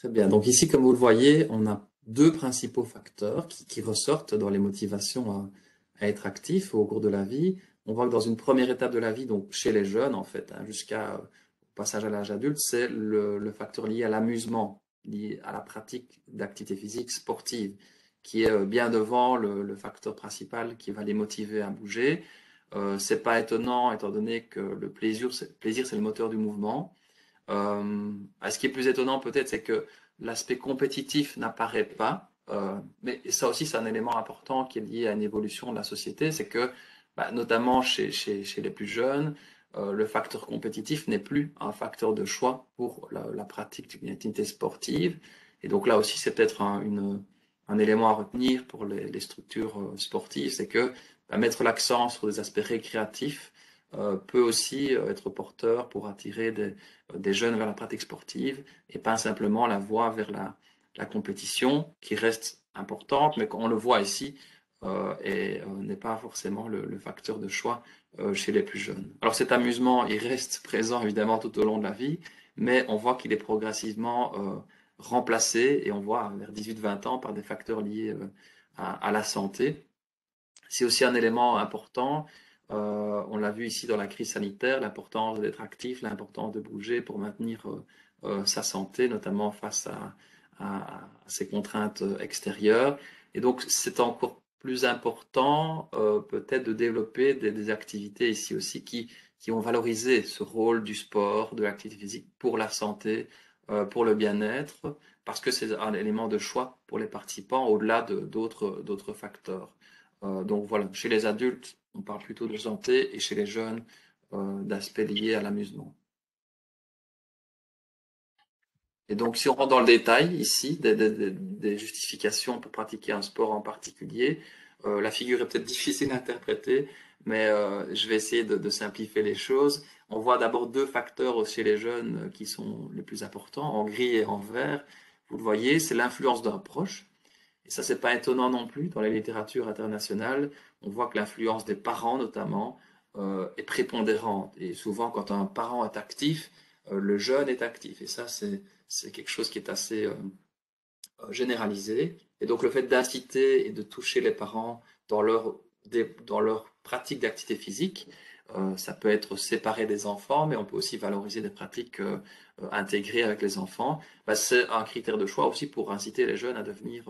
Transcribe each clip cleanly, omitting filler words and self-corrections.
Très bien. Donc ici, comme vous le voyez, on a deux principaux facteurs qui ressortent dans les motivations à être actif au cours de la vie. On voit que dans une première étape de la vie, donc chez les jeunes en fait, jusqu'à passage à l'âge adulte, c'est le facteur lié à l'amusement, lié à la pratique d'activité physique sportive, qui est bien devant le facteur principal qui va les motiver à bouger. C'est pas étonnant étant donné que le plaisir, c'est le moteur du mouvement. Ce qui est plus étonnant peut-être, c'est que l'aspect compétitif n'apparaît pas, mais ça aussi c'est un élément important qui est lié à une évolution de la société, c'est que notamment chez les plus jeunes, le facteur compétitif n'est plus un facteur de choix pour la pratique d'une activité sportive. Et donc là aussi c'est peut-être un élément à retenir pour les structures sportives, c'est que mettre l'accent sur des aspects récréatifs peut aussi être porteur pour attirer des jeunes vers la pratique sportive et pas simplement la voie vers la compétition qui reste importante, mais qu'on le voit ici et n'est pas forcément le facteur de choix chez les plus jeunes. Alors cet amusement, il reste présent évidemment tout au long de la vie, mais on voit qu'il est progressivement remplacé et on voit vers 18-20 ans par des facteurs liés à la santé. C'est aussi un élément important. On l'a vu ici dans la crise sanitaire, l'importance d'être actif, l'importance de bouger pour maintenir sa santé, notamment face à ces contraintes extérieures. Et donc, c'est encore plus important peut-être de développer des activités ici aussi qui ont valorisé ce rôle du sport, de l'activité physique pour la santé, pour le bien-être, parce que c'est un élément de choix pour les participants au-delà d'autres facteurs. Donc voilà, chez les adultes, on parle plutôt de santé et chez les jeunes, d'aspects liés à l'amusement. Et donc si on rentre dans le détail ici, des justifications pour pratiquer un sport en particulier, la figure est peut-être difficile à interpréter, mais je vais essayer de simplifier les choses. On voit d'abord deux facteurs chez les jeunes qui sont les plus importants, en gris et en vert. Vous le voyez, c'est l'influence d'un proche. Et ça, c'est pas étonnant non plus. Dans la littérature internationale, on voit que l'influence des parents, notamment, est prépondérante. Et souvent, quand un parent est actif, le jeune est actif. Et ça, c'est quelque chose qui est assez généralisé. Et donc, le fait d'inciter et de toucher les parents dans leur pratique d'activité physique, ça peut être séparé des enfants, mais on peut aussi valoriser des pratiques intégrées avec les enfants. C'est un critère de choix aussi pour inciter les jeunes à devenir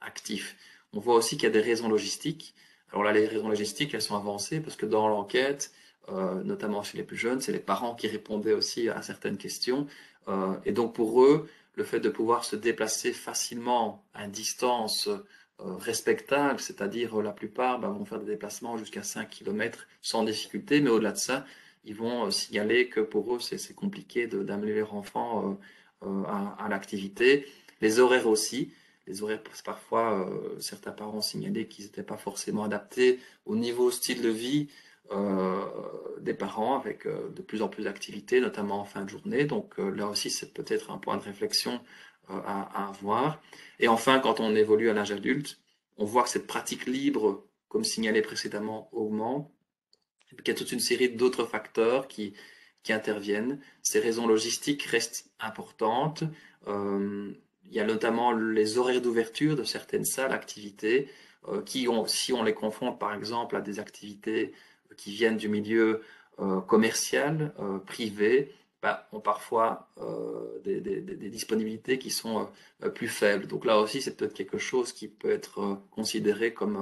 actifs. On voit aussi qu'il y a des raisons logistiques. Alors là, les raisons logistiques, elles sont avancées parce que dans l'enquête, notamment chez les plus jeunes, c'est les parents qui répondaient aussi à certaines questions. Et donc pour eux, le fait de pouvoir se déplacer facilement à une distance respectable, c'est-à-dire la plupart vont faire des déplacements jusqu'à 5 km sans difficulté, mais au-delà de ça, ils vont signaler que pour eux, c'est compliqué d'amener leur enfant à l'activité. Les horaires aussi. Les horaires, parfois, certains parents signalaient qu'ils n'étaient pas forcément adaptés au niveau style de vie des parents avec de plus en plus d'activités, notamment en fin de journée. Donc là aussi, c'est peut-être un point de réflexion à avoir. Et enfin, quand on évolue à l'âge adulte, on voit que cette pratique libre, comme signalé précédemment, augmente. Et puis qu'il y a toute une série d'autres facteurs qui interviennent. Ces raisons logistiques restent importantes. Il y a notamment les horaires d'ouverture de certaines salles, activités, si on les confronte par exemple à des activités qui viennent du milieu commercial, privé, ont parfois des disponibilités qui sont plus faibles. Donc là aussi, c'est peut-être quelque chose qui peut être considéré comme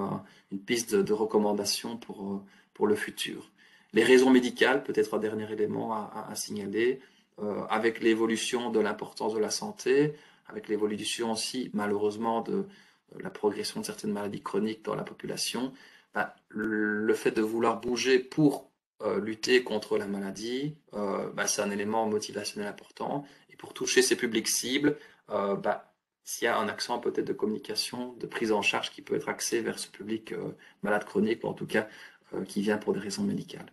une piste de recommandation pour le futur. Les raisons médicales, peut-être un dernier élément à signaler, avec l'évolution de l'importance de la santé, avec l'évolution aussi malheureusement de la progression de certaines maladies chroniques dans la population, le fait de vouloir bouger pour lutter contre la maladie, c'est un élément motivationnel important. Et pour toucher ces publics cibles, s'il y a un accent peut-être de communication, de prise en charge qui peut être axé vers ce public malade chronique, ou en tout cas qui vient pour des raisons médicales.